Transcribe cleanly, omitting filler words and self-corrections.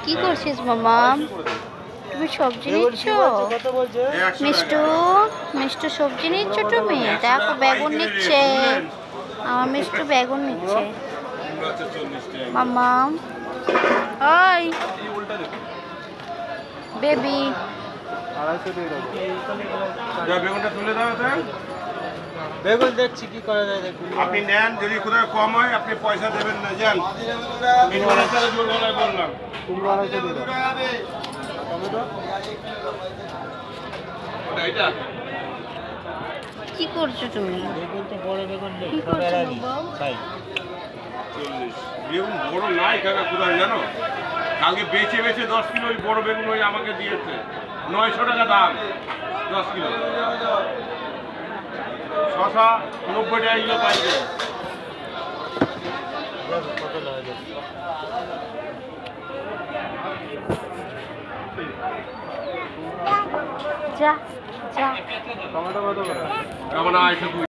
কি করছিস মামা? তুমি সবজি নিচ্ছ? মিষ্টু মিষ্টু সবজি নিচ্ছ তুমি? দেখো বেগুন নিচ্ছে, আমার মিষ্টু বেগুন নিচ্ছে। মামা ওই বেবি বেগুনটা তুলে দাও। বেগুন দেখছি কি করা যায় দেখুন। আপনি নেন, যদি কোথাও কম হয় আপনি পয়সা দেবেন না, যান। বললাম কুমড়ো আড়াইশো দিয়ে দাও। টমেটো এটা কি করছো তুমি? বেগুন তো বড় বেগুন নেই, কি করছো বাবা? তাই 40 বেগুন বড় নাই কাকা, কোথায় জানো? কালকে বেচে বেচে 10 কিলো ওই বড় বেগুন ওই আমাকে দিয়েছে, 900 টাকা দাম 10 কিলো। শশা 90 টাকা কিলো পাইছে। কত লাগে? যা যা টমেটো কত করে? কেমন আছে?